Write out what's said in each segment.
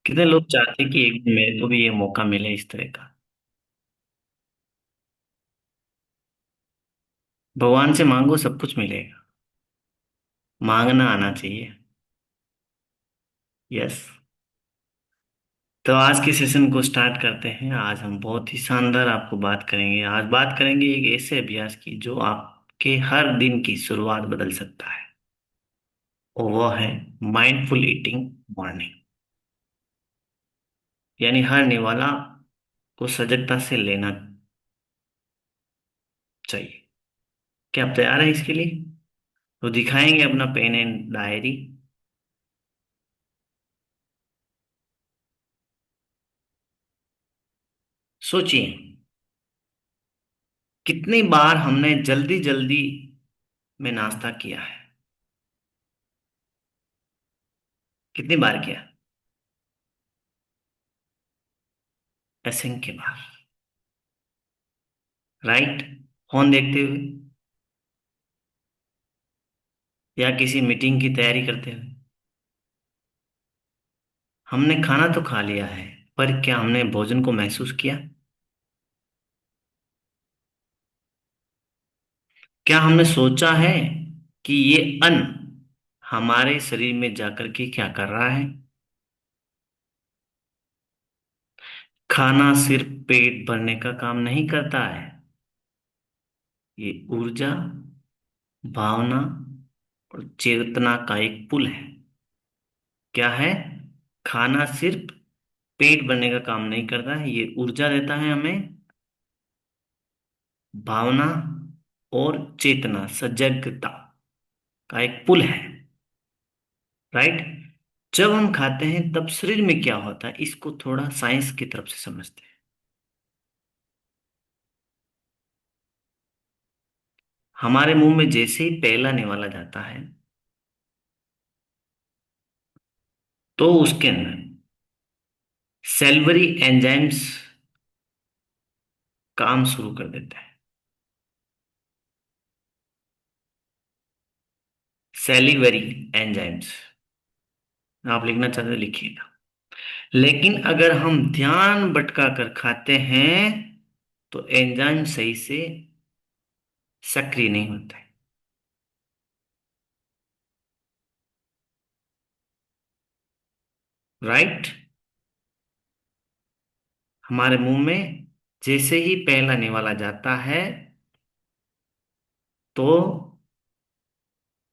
कितने लोग चाहते हैं कि एक दिन मेरे को भी ये मौका मिले इस तरह का। भगवान से मांगो सब कुछ मिलेगा। मांगना आना चाहिए। यस। तो आज के सेशन को स्टार्ट करते हैं। आज हम बहुत ही शानदार आपको बात करेंगे। आज बात करेंगे एक ऐसे अभ्यास की जो आपके हर दिन की शुरुआत बदल सकता है। और वो है माइंडफुल ईटिंग मॉर्निंग। यानी हर निवाला को सजगता से लेना चाहिए। क्या आप तैयार हैं इसके लिए? तो दिखाएंगे अपना पेन एंड डायरी। सोचिए कितनी बार हमने जल्दी जल्दी में नाश्ता किया है। कितनी बार किया? असंख्य बार। राइट। फोन देखते हुए या किसी मीटिंग की तैयारी करते हुए। हमने खाना तो खा लिया है, पर क्या हमने भोजन को महसूस किया? क्या हमने सोचा है कि ये अन्न हमारे शरीर में जाकर के क्या कर रहा है? खाना सिर्फ पेट भरने का काम नहीं करता है। ये ऊर्जा, भावना और चेतना का एक पुल है। क्या है? खाना सिर्फ पेट भरने का काम नहीं करता है, ये ऊर्जा देता है हमें, भावना और चेतना, सजगता का एक पुल है। राइट। जब हम खाते हैं तब शरीर में क्या होता है, इसको थोड़ा साइंस की तरफ से समझते हैं। हमारे मुंह में जैसे ही पहला निवाला जाता है तो उसके अंदर सेल्वरी एंजाइम्स काम शुरू कर देते हैं। सेलिवरी एंजाइम्स आप लिखना चाहते हो लिखिएगा। लेकिन अगर हम ध्यान भटका कर खाते हैं तो एंजाइम सही से सक्रिय नहीं होता है। राइट। हमारे मुंह में जैसे ही पहला निवाला जाता है तो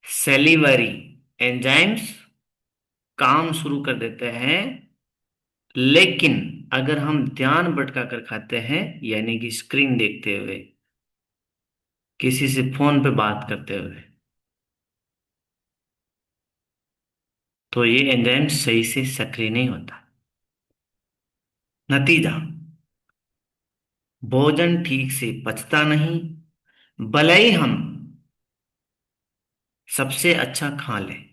सेलिवरी एंजाइम्स काम शुरू कर देते हैं। लेकिन अगर हम ध्यान भटका कर खाते हैं, यानी कि स्क्रीन देखते हुए, किसी से फोन पे बात करते हुए, तो ये एंजाइम सही से सक्रिय नहीं होता। नतीजा, भोजन ठीक से पचता नहीं, भले ही हम सबसे अच्छा खा लें।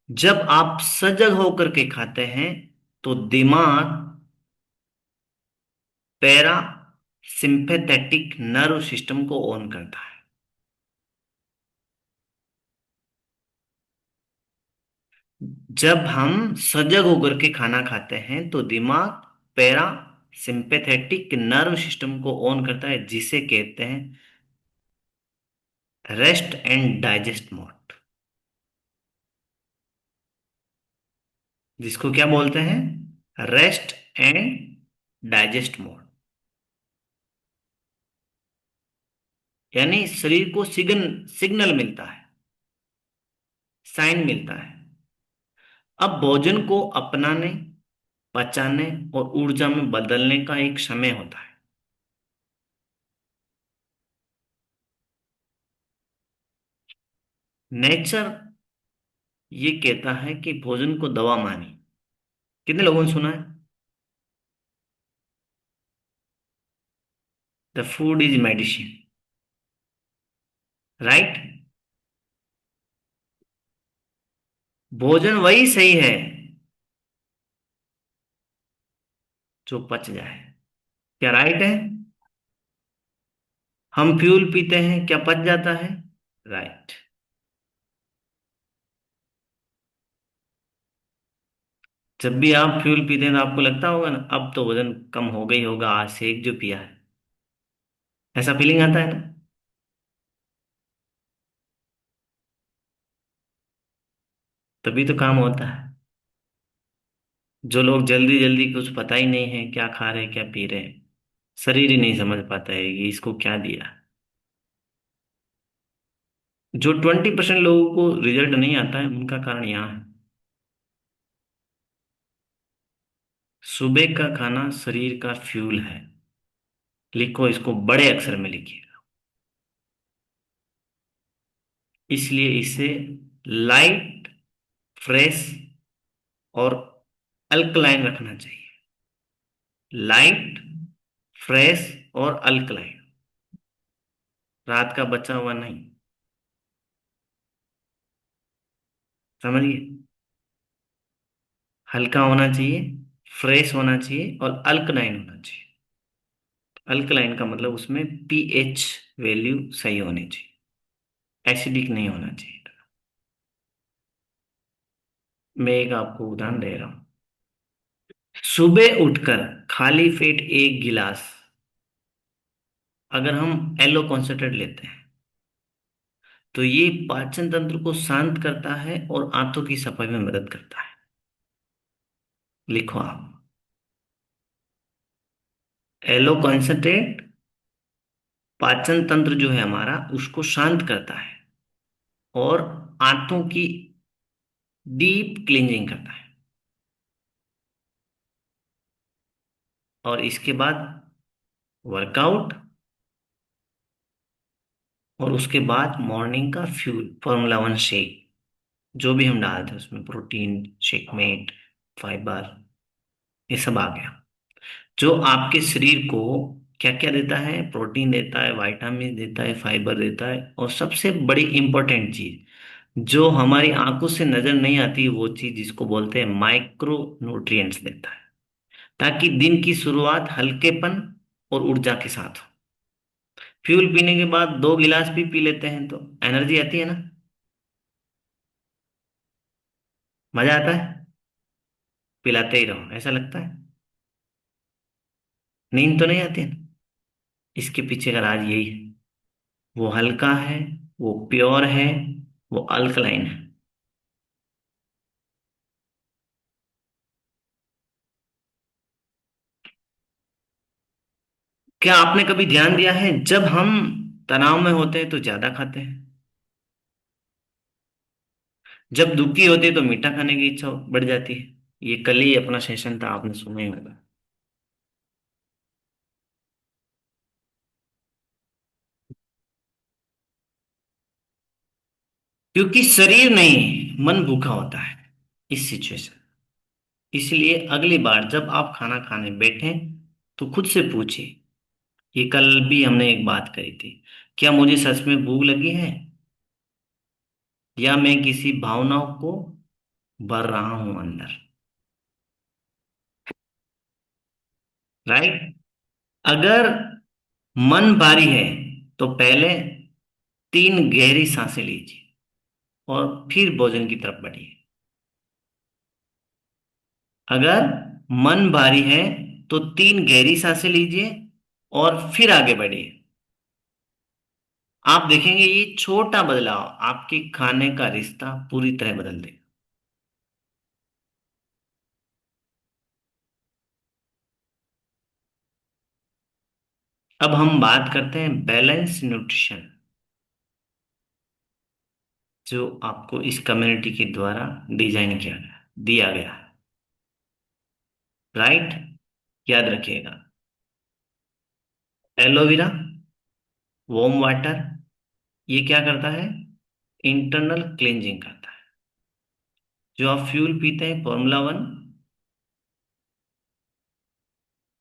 जब आप सजग होकर के खाते हैं तो दिमाग पैरा सिंपैथेटिक नर्व सिस्टम को ऑन करता है। जब हम सजग होकर के खाना खाते हैं तो दिमाग पैरा सिंपैथेटिक नर्व सिस्टम को ऑन करता है, जिसे कहते हैं रेस्ट एंड डाइजेस्ट मोड। जिसको क्या बोलते हैं? Rest and digest mode. यानी शरीर को सिग्नल मिलता है, साइन मिलता है। अब भोजन को अपनाने, पचाने और ऊर्जा में बदलने का एक समय होता है। नेचर ये कहता है कि भोजन को दवा मानी। कितने लोगों ने सुना है? The food is medicine. Right. भोजन वही सही है जो पच जाए। क्या राइट है? हम फ्यूल पीते हैं, क्या पच जाता है? राइट। जब भी आप फ्यूल पीते हैं तो आपको लगता होगा ना अब तो वजन कम हो गई होगा आज से एक जो पिया है, ऐसा फीलिंग आता है ना। तभी तो काम होता है। जो लोग जल्दी जल्दी कुछ पता ही नहीं है क्या खा रहे हैं क्या पी रहे हैं, शरीर ही नहीं समझ पाता है कि इसको क्या दिया। जो 20% लोगों को रिजल्ट नहीं आता है उनका कारण यहाँ है। सुबह का खाना शरीर का फ्यूल है। लिखो इसको, बड़े अक्षर में लिखिए। इसलिए इसे लाइट, फ्रेश और अल्कलाइन रखना चाहिए। लाइट, फ्रेश और अल्कलाइन, रात का बचा हुआ नहीं। समझिए, हल्का होना चाहिए, फ्रेश होना चाहिए और अल्कलाइन होना चाहिए। अल्कलाइन का मतलब उसमें पीएच वैल्यू सही होनी चाहिए, एसिडिक नहीं होना चाहिए। मैं एक आपको उदाहरण दे रहा हूं। सुबह उठकर खाली पेट एक गिलास अगर हम एलो कॉन्सेंट्रेट लेते हैं तो ये पाचन तंत्र को शांत करता है और आंतों की सफाई में मदद करता है। लिखो आप, एलो कॉन्सेंट्रेट पाचन तंत्र जो है हमारा उसको शांत करता है और आंतों की डीप क्लींजिंग करता है। और इसके बाद वर्कआउट और उसके बाद मॉर्निंग का फ्यूल फॉर्मूला 1 शेक, जो भी हम डालते हैं उसमें प्रोटीन, शेकमेट, फाइबर, ये सब आ गया। जो आपके शरीर को क्या क्या देता है, प्रोटीन देता है, विटामिन देता है, फाइबर देता है, और सबसे बड़ी इंपॉर्टेंट चीज जो हमारी आंखों से नजर नहीं आती वो चीज जिसको बोलते हैं माइक्रो न्यूट्रिएंट्स देता है, ताकि दिन की शुरुआत हल्केपन और ऊर्जा के साथ हो। फ्यूल पीने के बाद 2 गिलास भी पी लेते हैं तो एनर्जी आती है ना, मजा आता है, पिलाते ही रहो ऐसा लगता है, नींद तो नहीं आती है ना? इसके पीछे का राज यही है। वो हल्का है, वो प्योर है, वो अल्कलाइन है। क्या आपने कभी ध्यान दिया है जब हम तनाव में होते हैं तो ज्यादा खाते हैं, जब दुखी होते हैं तो मीठा खाने की इच्छा बढ़ जाती है। ये कल ही अपना सेशन था, आपने सुना ही होगा। क्योंकि शरीर नहीं, मन भूखा होता है इस सिचुएशन। इसलिए अगली बार जब आप खाना खाने बैठें तो खुद से पूछिए, ये कल भी हमने एक बात करी थी, क्या मुझे सच में भूख लगी है या मैं किसी भावनाओं को भर रहा हूं अंदर। राइट। अगर मन भारी है तो पहले 3 गहरी सांसें लीजिए और फिर भोजन की तरफ बढ़िए। अगर मन भारी है तो 3 गहरी सांसें लीजिए और फिर आगे बढ़िए। आप देखेंगे ये छोटा बदलाव आपके खाने का रिश्ता पूरी तरह बदल देगा। अब हम बात करते हैं बैलेंस न्यूट्रिशन, जो आपको इस कम्युनिटी के द्वारा डिजाइन किया गया, दिया गया है। राइट, याद रखिएगा। एलोवेरा, वार्म वाटर, ये क्या करता है, इंटरनल क्लींजिंग करता है। जो आप फ्यूल पीते हैं फॉर्मूला 1,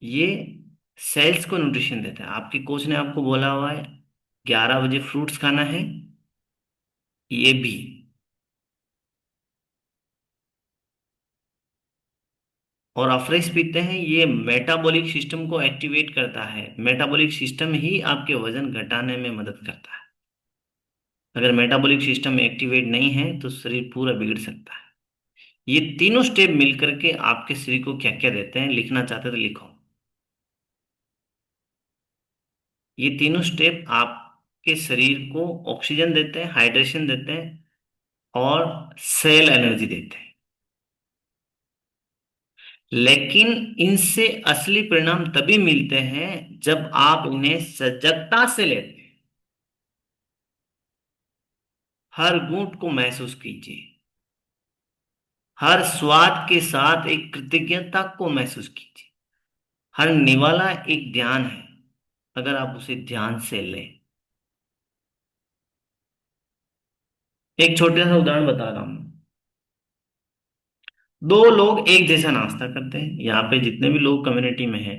ये सेल्स को न्यूट्रिशन देता है। आपके कोच ने आपको बोला हुआ है 11 बजे फ्रूट्स खाना है, ये भी। और आप फ्रेश पीते हैं, ये मेटाबॉलिक सिस्टम को एक्टिवेट करता है। मेटाबॉलिक सिस्टम ही आपके वजन घटाने में मदद करता है। अगर मेटाबॉलिक सिस्टम एक्टिवेट नहीं है तो शरीर पूरा बिगड़ सकता है। ये तीनों स्टेप मिलकर के आपके शरीर को क्या क्या देते हैं, लिखना चाहते तो लिखो। ये तीनों स्टेप आपके शरीर को ऑक्सीजन देते हैं, हाइड्रेशन देते हैं, और सेल एनर्जी देते हैं। लेकिन इनसे असली परिणाम तभी मिलते हैं जब आप इन्हें सजगता से लेते हैं। हर घूंट को महसूस कीजिए। हर स्वाद के साथ एक कृतज्ञता को महसूस कीजिए। हर निवाला एक ध्यान है, अगर आप उसे ध्यान से लें। एक छोटा सा उदाहरण बता रहा हूं। दो लोग एक जैसा नाश्ता करते हैं, यहाँ पे जितने भी लोग कम्युनिटी में हैं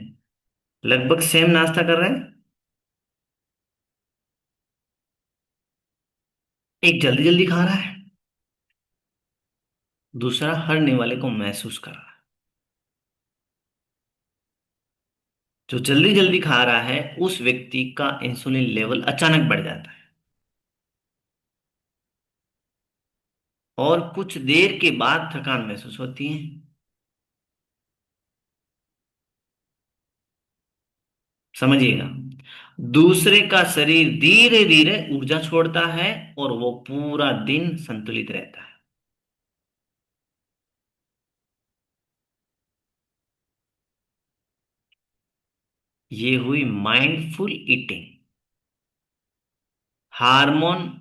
लगभग सेम नाश्ता कर रहे हैं। एक जल्दी जल्दी खा रहा है, दूसरा हर निवाले को महसूस कर रहा है। जो जल्दी जल्दी खा रहा है उस व्यक्ति का इंसुलिन लेवल अचानक बढ़ जाता है, और कुछ देर के बाद थकान महसूस होती है। समझिएगा, दूसरे का शरीर धीरे धीरे ऊर्जा छोड़ता है और वो पूरा दिन संतुलित रहता है। ये हुई mindful eating. Hormone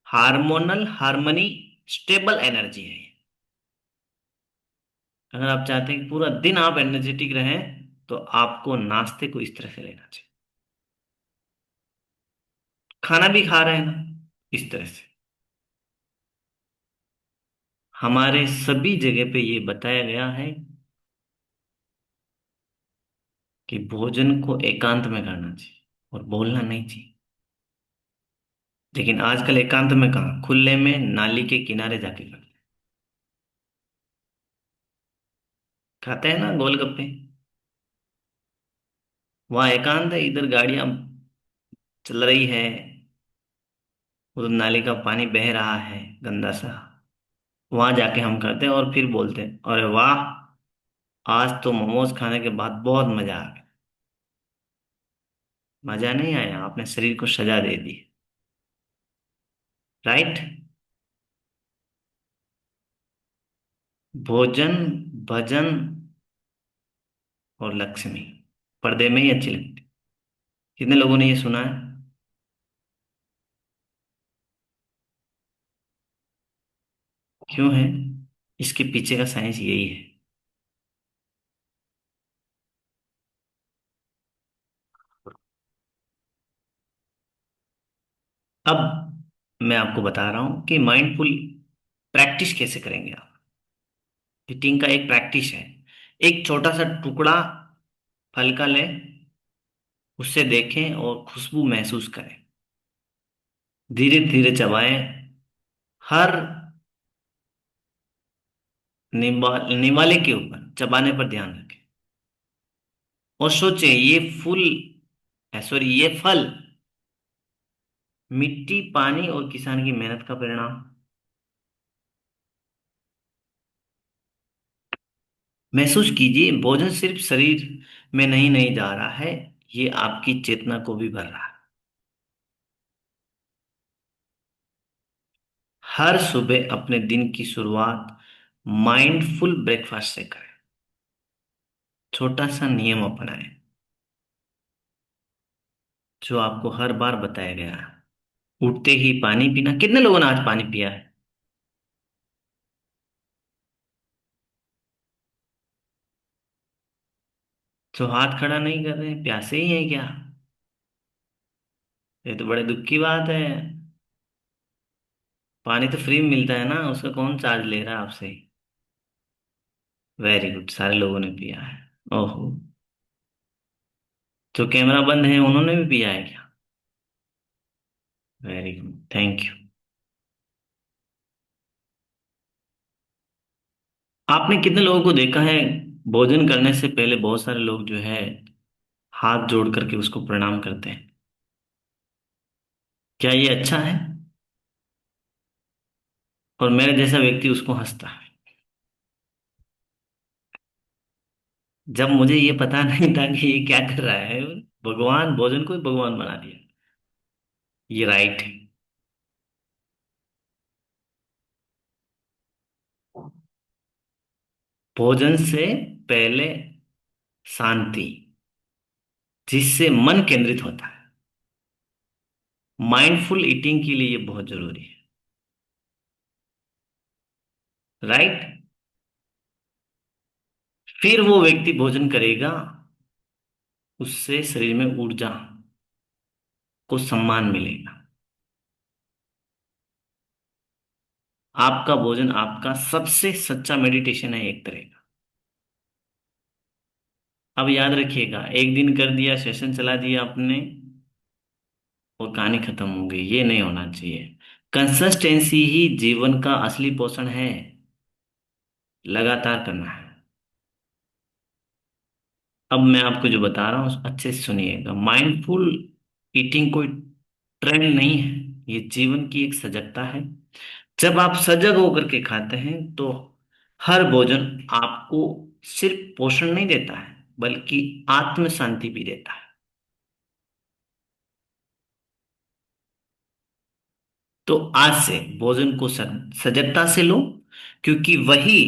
hormonal harmony, stable energy है ये। अगर आप चाहते हैं कि पूरा दिन आप एनर्जेटिक रहें, तो आपको नाश्ते को इस तरह से लेना चाहिए। खाना भी खा रहे हैं ना, इस तरह से। हमारे सभी जगह पे ये बताया गया है कि भोजन को एकांत में करना चाहिए और बोलना नहीं चाहिए। लेकिन आजकल एकांत में कहाँ, खुले में नाली के किनारे जाके करते हैं। खाते हैं ना गोलगप्पे, वहां एकांत है, इधर गाड़ियां चल रही है, उधर नाली का पानी बह रहा है गंदा सा। वहां जाके हम करते हैं और फिर बोलते हैं अरे वाह, आज तो मोमोज खाने के बाद बहुत मजा आ गया। मजा नहीं आया, आपने शरीर को सजा दे दी। राइट। भोजन, भजन और लक्ष्मी पर्दे में ही अच्छी लगती। कितने लोगों ने ये सुना है? क्यों है? इसके पीछे का साइंस यही है। अब मैं आपको बता रहा हूं कि माइंडफुल प्रैक्टिस कैसे करेंगे आप। ईटिंग का एक प्रैक्टिस है। एक छोटा सा टुकड़ा फल का लें, उससे देखें और खुशबू महसूस करें। धीरे धीरे चबाएं। हर निवाले के ऊपर चबाने पर ध्यान रखें, और सोचें ये फूल, सॉरी, ये फल मिट्टी, पानी और किसान की मेहनत का परिणाम। महसूस कीजिए, भोजन सिर्फ शरीर में नहीं नहीं जा रहा है, ये आपकी चेतना को भी भर रहा है। हर सुबह अपने दिन की शुरुआत माइंडफुल ब्रेकफास्ट से करें। छोटा सा नियम अपनाएं जो आपको हर बार बताया गया है। उठते ही पानी पीना। कितने लोगों ने आज पानी पिया है? जो हाथ खड़ा नहीं कर रहे, प्यासे ही हैं क्या? ये तो बड़े दुख की बात है। पानी तो फ्री में मिलता है ना, उसका कौन चार्ज ले रहा है आपसे? वेरी गुड, सारे लोगों ने पिया है। ओहो, जो कैमरा बंद है उन्होंने भी पिया है क्या? Very good, thank you. आपने कितने लोगों को देखा है, भोजन करने से पहले बहुत सारे लोग जो है हाथ जोड़ करके उसको प्रणाम करते हैं? क्या ये अच्छा है? और मेरे जैसा व्यक्ति उसको हंसता है। जब मुझे ये पता नहीं था कि ये क्या कर रहा है, भगवान भोजन को ही भगवान बना दिया। ये राइट है। भोजन से पहले शांति, जिससे मन केंद्रित होता है। माइंडफुल ईटिंग के लिए ये बहुत जरूरी है। राइट। फिर वो व्यक्ति भोजन करेगा, उससे शरीर में ऊर्जा को सम्मान मिलेगा। आपका भोजन आपका सबसे सच्चा मेडिटेशन है एक तरह का। अब याद रखिएगा, एक दिन कर दिया, सेशन चला दिया आपने और कहानी खत्म हो गई, ये नहीं होना चाहिए। कंसिस्टेंसी ही जीवन का असली पोषण है। लगातार करना है। अब मैं आपको जो बता रहा हूँ अच्छे से सुनिएगा। माइंडफुल ईटिंग कोई ट्रेंड नहीं है, ये जीवन की एक सजगता है। जब आप सजग होकर के खाते हैं तो हर भोजन आपको सिर्फ पोषण नहीं देता है, बल्कि आत्म शांति भी देता है। तो आज से भोजन को सजगता से लो, क्योंकि वही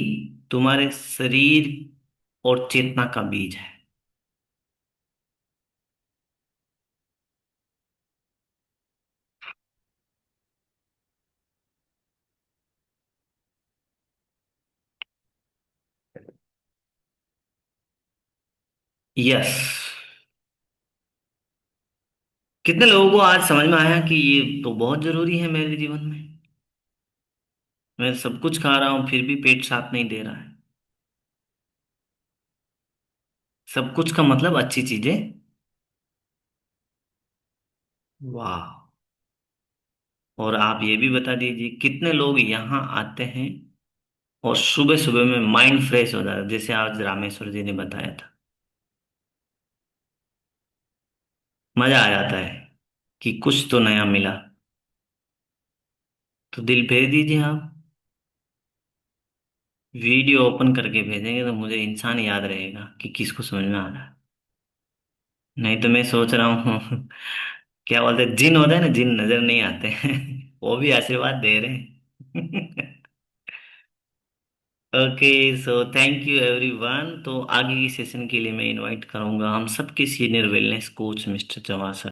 तुम्हारे शरीर और चेतना का बीज है। यस। कितने लोगों को आज समझ में आया कि ये तो बहुत जरूरी है मेरे जीवन में। मैं सब कुछ खा रहा हूं फिर भी पेट साफ नहीं दे रहा है। सब कुछ का मतलब अच्छी चीजें। वाह। और आप ये भी बता दीजिए, कितने लोग यहाँ आते हैं और सुबह सुबह में माइंड फ्रेश हो जाता है, जैसे आज रामेश्वर जी ने बताया था। मजा आ जाता है कि कुछ तो नया मिला। तो दिल भेज दीजिए आप। वीडियो ओपन करके भेजेंगे तो मुझे इंसान याद रहेगा कि किसको समझ में आ रहा है। नहीं तो मैं सोच रहा हूँ क्या बोलते हैं, जिन होता है ना, जिन नजर नहीं आते हैं वो भी आशीर्वाद दे रहे हैं। Okay. So thank you everyone. तो आगे की सेशन के लिए मैं इनवाइट करूंगा हम सबके senior wellness coach mister Chauhan sir.